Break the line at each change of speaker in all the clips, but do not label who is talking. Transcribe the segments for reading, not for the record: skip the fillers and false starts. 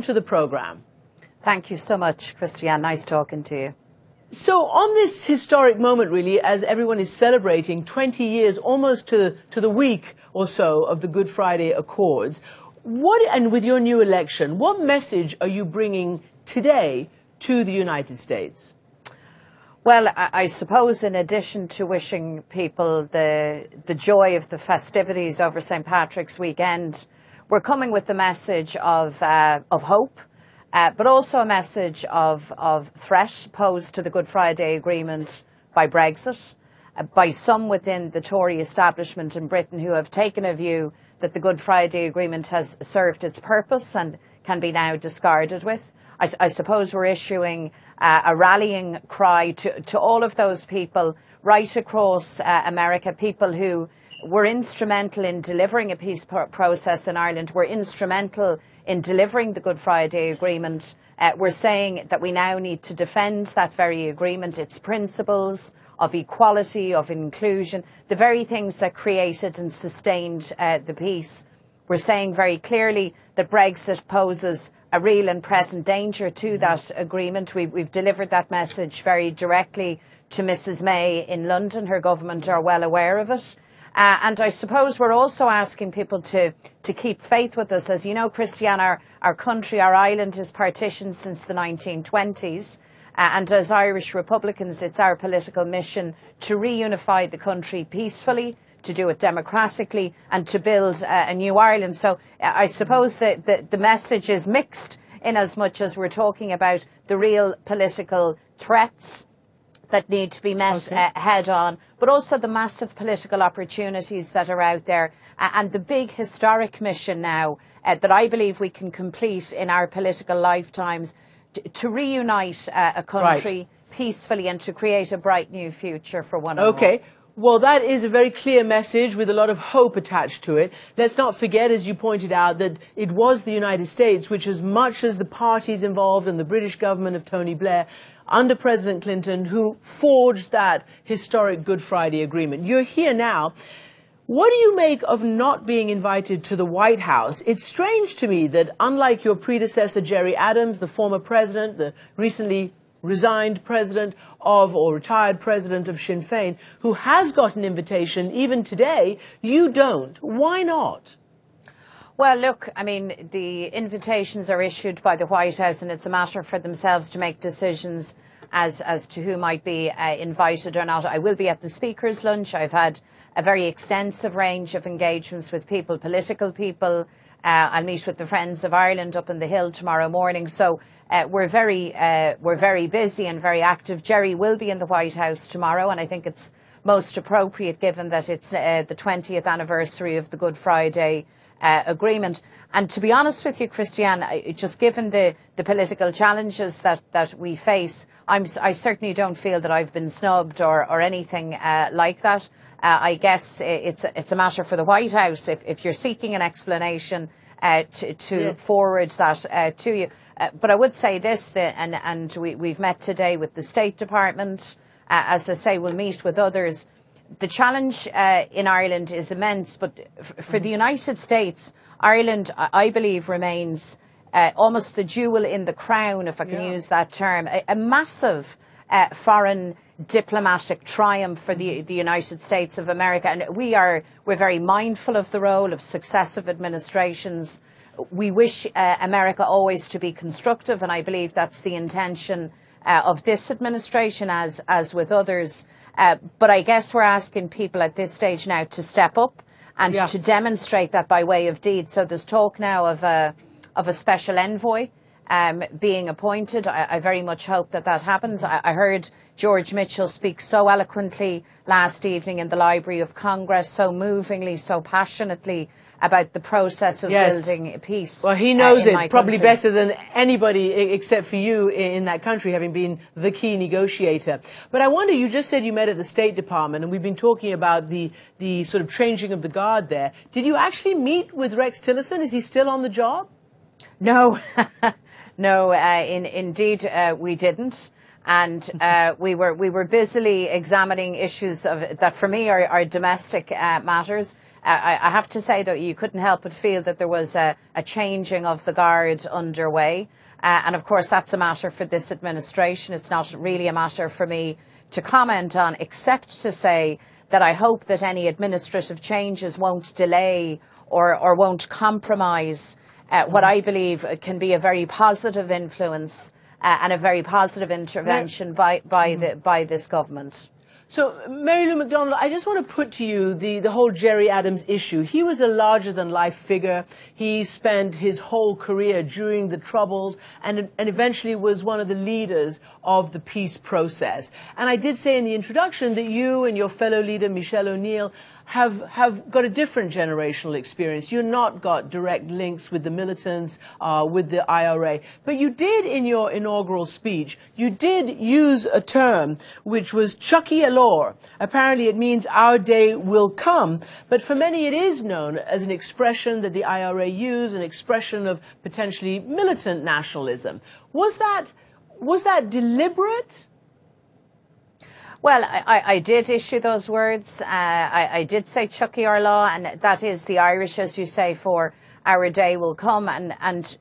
To the programme.
Thank you so much, Christiane. Nice talking to you.
So on this historic moment, really, as everyone is celebrating 20 years, almost to the week or so of the Good Friday Accords, and with your new election, what message are you bringing today to the United States?
Well, I suppose in addition to wishing people the joy of the festivities over St. Patrick's weekend, we're coming with the message of hope, but also a message of threat posed to the Good Friday Agreement by Brexit, by some within the Tory establishment in Britain who have taken a view that the Good Friday Agreement has served its purpose and can be now discarded with. I suppose we're issuing a rallying cry to all of those people right across America, people who were instrumental in delivering a peace process in Ireland, were instrumental in delivering the Good Friday Agreement. We're saying that we now need to defend that very agreement, its principles of equality, of inclusion, the very things that created and sustained the peace. We're saying very clearly that Brexit poses a real and present danger to that agreement. We've delivered that message very directly to Mrs May in London. Her government are well aware of it. And I suppose we're also asking people to keep faith with us. As you know, Christiane, our country, our island is partitioned since the 1920s. And as Irish Republicans, it's our political mission to reunify the country peacefully, to do it democratically, and to build a new Ireland. So I suppose that the message is mixed in as much as we're talking about the real political threats that need to be met head on, but also the massive political opportunities that are out there and the big historic mission now that I believe we can complete in our political lifetimes to reunite a country peacefully and to create a bright new future for one and all.
Well, that is a very clear message with a lot of hope attached to it. Let's not forget, as you pointed out, that it was the United States which, as much as the parties involved and the British government of Tony Blair, under President Clinton, who forged that historic Good Friday Agreement. You're here now. What do you make of not being invited to the White House? It's strange to me that, unlike your predecessor, Gerry Adams, the former president, the recently resigned president of, or retired president of Sinn Féin, who has got an invitation even today, you don't. Why not?
Well, look, I mean, the invitations are issued by the White House and it's a matter for themselves to make decisions as to who might be invited or not. I will be at the Speaker's Lunch. I've had a very extensive range of engagements with people, political people. I'll meet with the Friends of Ireland up in the Hill tomorrow morning. So we're very busy and very active. Gerry will be in the White House tomorrow, and I think it's most appropriate given that it's the 20th anniversary of the Good Friday Agreement. And to be honest with you, Christiane, just given the political challenges that we face, I certainly don't feel that I've been snubbed or anything like that. I guess it's a matter for the White House if you're seeking an explanation to forward that to you. But I would say this, and we've met today with the State Department. As I say, we'll meet with others. The challenge in Ireland is immense, but for the United States, Ireland, I believe, remains almost the jewel in the crown, if I can use that term, a massive foreign diplomatic triumph for the United States of America. And we're very mindful of the role of successive administrations. We wish America always to be constructive, and I believe that's the intention of this administration as with others. But I guess we're asking people at this stage now to step up and to demonstrate that by way of deed. So there's talk now of a special envoy being appointed. I very much hope that happens. I heard George Mitchell speak so eloquently last evening in the Library of Congress, so movingly, so passionately about the process of building peace.
Well, he knows it probably better than anybody except for you in that country, having been the key negotiator. But I wonder, you just said you met at the State Department, and we've been talking about the sort of changing of the guard there. Did you actually meet with Rex Tillerson? Is he still on the job?
No, no, indeed we didn't. And we were busily examining issues that for me are domestic matters. I have to say that you couldn't help but feel that there was a changing of the guard underway. And of course, that's a matter for this administration. It's not really a matter for me to comment on, except to say that I hope that any administrative changes won't delay or won't compromise what I believe can be a very positive influence and a very positive intervention by this government.
So, Mary Lou McDonald, I just want to put to you the whole Gerry Adams issue. He was a larger-than-life figure. He spent his whole career during the Troubles and eventually was one of the leaders of the peace process. And I did say in the introduction that you and your fellow leader, Michelle O'Neill, have got a different generational experience. You've not got direct links with the militants, with the IRA. But you did, in your inaugural speech, you did use a term which was Chucky Allure. Apparently it means our day will come. But for many it is known as an expression that the IRA used, an expression of potentially militant nationalism. Was that deliberate?
Well, I did issue those words. I did say Chucky our law, and that is the Irish, as you say, for our day will come. And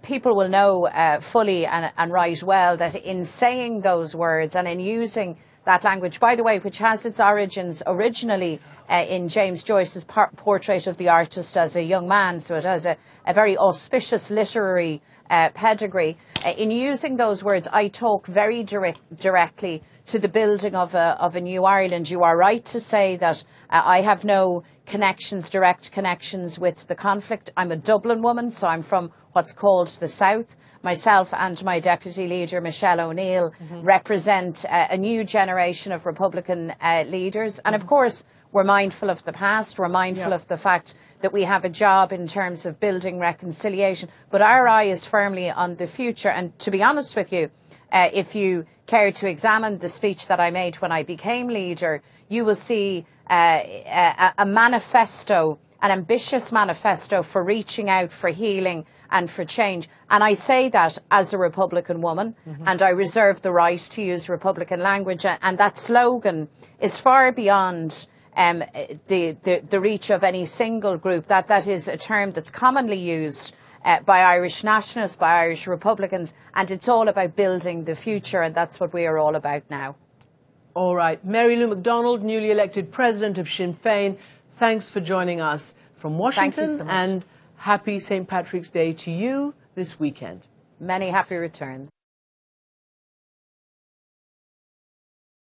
people will know fully and right well that in saying those words and in using that language, by the way, which has its origins originally in James Joyce's portrait of the artist as a young man, so it has a very auspicious literary pedigree. In using those words, I talk very directly to the building of a new Ireland. You are right to say that I have no direct connections with the conflict. I'm a Dublin woman, so I'm from what's called the South. Myself and my deputy leader, Michelle O'Neill, represent a new generation of Republican leaders. And of course, we're mindful of the past. We're mindful of the fact that we have a job in terms of building reconciliation. But our eye is firmly on the future. And to be honest with you, if you care to examine the speech that I made when I became leader, you will see a manifesto, an ambitious manifesto for reaching out, for healing and for change. And I say that as a Republican woman, and I reserve the right to use Republican language. And that slogan is far beyond the reach of any single group. That is a term that's commonly used by Irish nationalists, by Irish Republicans, and it's all about building the future, and that's what we are all about now.
All right. Mary Lou McDonald, newly elected president of Sinn Féin, thanks for joining us from Washington.
Thank you so much.
And happy St. Patrick's Day to you this weekend.
Many happy returns.